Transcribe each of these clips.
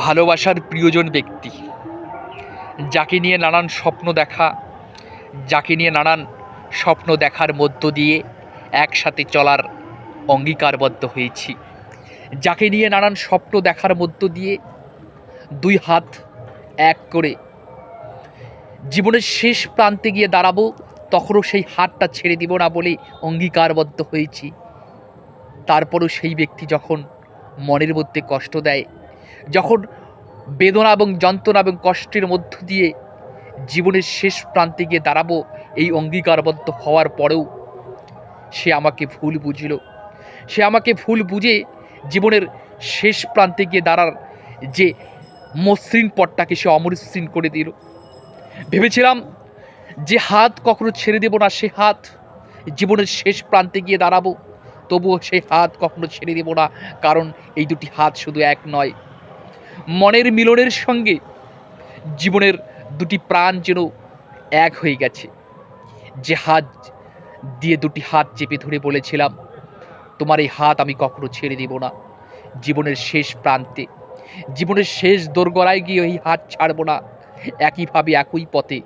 ভালোবাসার প্রিয়জন ব্যক্তি, যাকে নিয়ে নানান স্বপ্ন দেখা, যাকে নিয়ে নানান স্বপ্ন দেখার মধ্য দিয়ে একসাথে চলার অঙ্গীকারবদ্ধ হয়েছি, যাকে নিয়ে নানান স্বপ্ন দেখার মধ্য দিয়ে দুই হাত এক করে জীবনের শেষ প্রান্তে গিয়ে দাঁড়াবো, তখনও সেই হাতটা ছেড়ে দিব না বলে অঙ্গীকারবদ্ধ হয়েছি। তারপরও সেই ব্যক্তি যখন মনের মধ্যে কষ্ট দেয়, যখন বেদনা এবং যন্ত্রণা এবং কষ্টের মধ্য দিয়ে জীবনের শেষ প্রান্তে গিয়ে দাঁড়াবো এই অঙ্গীকারবদ্ধ হওয়ার পরেও সে আমাকে ভুল বুঝল, সে আমাকে ভুল বুঝে জীবনের শেষ প্রান্তে গিয়ে দাঁড়ার যে মসৃণ পথটাকে সে অমসৃণ করে দিল। ভেবেছিলাম যে হাত কখনো ছেড়ে দেব না, সে হাত জীবনের শেষ প্রান্তে গিয়ে দাঁড়াবো, তবুও সেই হাত কখনো ছেড়ে দেব না, কারণ এই দুটি হাত শুধু এক নয়, মনের মিলনের সঙ্গে জীবনের দুটি প্রাণ যেন এক হয়ে গেছে। যে হাত দিয়ে দুটি হাত চেপে ধরে বলেছিলাম তোমার এই হাত আমি কখনো ছেড়ে দেব না, জীবনের শেষ প্রান্তে, জীবনের শেষ দোরগোড়ায় গিয়ে এই হাত ছাড়বো না। একইভাবে একই পথে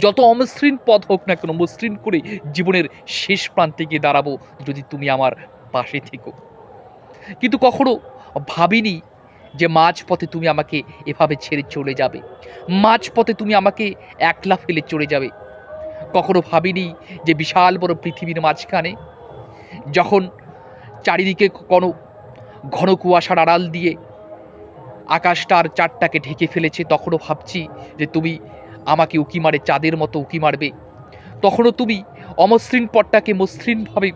যত অমসৃণ পথ হোক না কেন, মসৃণ করে জীবনের শেষ প্রান্তে গিয়ে দাঁড়াবো যদি তুমি আমার পাশে থেকো। কিন্তু কখনো ভাবিনি যে মাঝপথে তুমি আমাকে এভাবে ছেড়ে চলে যাবে, মাঝপথে তুমি আমাকে একলা ফেলে চলে যাবে। কখনো ভাবিনি যে বিশাল বড় পৃথিবীর মাঝখানে যখন চারিদিকে কোনো ঘন কুয়াশার আড়াল দিয়ে আকাশটার চাঁদটাকে ঢেকে ফেলেছে, তখনও ভাবছি যে তুমি আমাকে উঁকি মারে চাঁদের মতো উঁকি মারবে। তখনও তুমি অমসৃণ পথটাকে মসৃণভাবে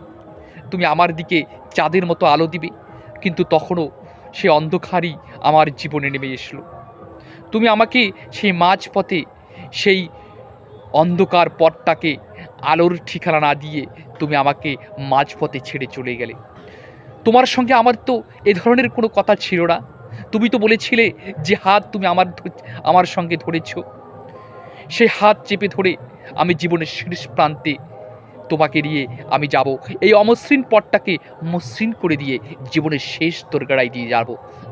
তুমি আমার দিকে চাঁদের মতো আলো দিবে। কিন্তু তখনও সে অন্ধকারই আমার জীবনে নেমে এসলো। তুমি আমাকে সেই মাঝপথে সেই অন্ধকার পথটাকে আলোর ঠিকানা না দিয়ে তুমি আমাকে মাঝপথে ছেড়ে চলে গেলে। তোমার সঙ্গে আমার তো এ ধরনের কোনো কথা ছিল না। তুমি তো বলেছিলে যে হাত তুমি আমার সঙ্গে ধরেছ, সেই হাত চেপে ধরে আমি জীবনের শেষ প্রান্তে তোমাকে নিয়ে আমি যাব, এই অমসৃণ পথটাকে মসৃণ করে দিয়ে জীবনের শেষ দোরগোড়ায় দিয়ে যাব।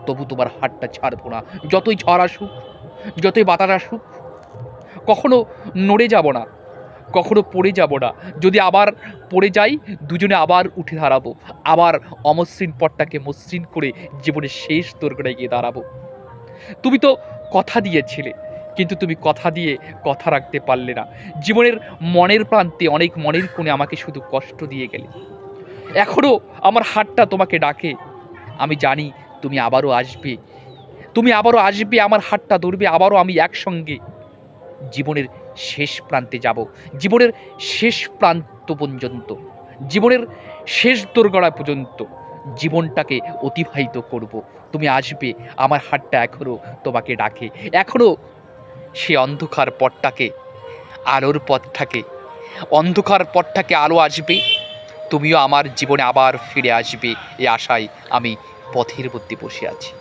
তবু তোমার হাতটা ছাড়বো না, যতই ঝড় আসুক, যতই বাতাস আসুক। কখনো নড়ে যাব না, কখনো পড়ে যাব না। যদি আবার পড়ে যাই, দুজনে আবার উঠে দাঁড়াবো, আবার অমসৃণ পথটাকে মসৃণ করে জীবনের শেষ দোরগোড়ায় গিয়ে দাঁড়াবো। তুমি তো কথা দিয়েছিলে, কিন্তু তুমি কথা দিয়ে কথা রাখতে পারলে না। জীবনের মনের প্রান্তে অনেক মনের কোণে আমাকে শুধু কষ্ট দিয়ে গেলে। এখনও আমার হাতটা তোমাকে ডাকে, আমি জানি তুমি আবারও আসবে, তুমি আবারও আসবে, আমার হাতটা ধরবে, আবারও আমি একসঙ্গে জীবনের শেষ প্রান্তে যাব, জীবনের শেষ প্রান্ত পর্যন্ত, জীবনের শেষ দোরগোড়া পর্যন্ত জীবনটাকে অতিবাহিত করব। তুমি আসবে, আমার হাতটা এখনও তোমাকে ডাকে, এখনও সে অন্ধকার পথটাকে আলোর পথটাকে, অন্ধকার পথটাকে আলো আসবে, তুমিও আমার জীবনে আবার ফিরে আসবে, এই আশায় আমি পথের মধ্যে বসে আছি।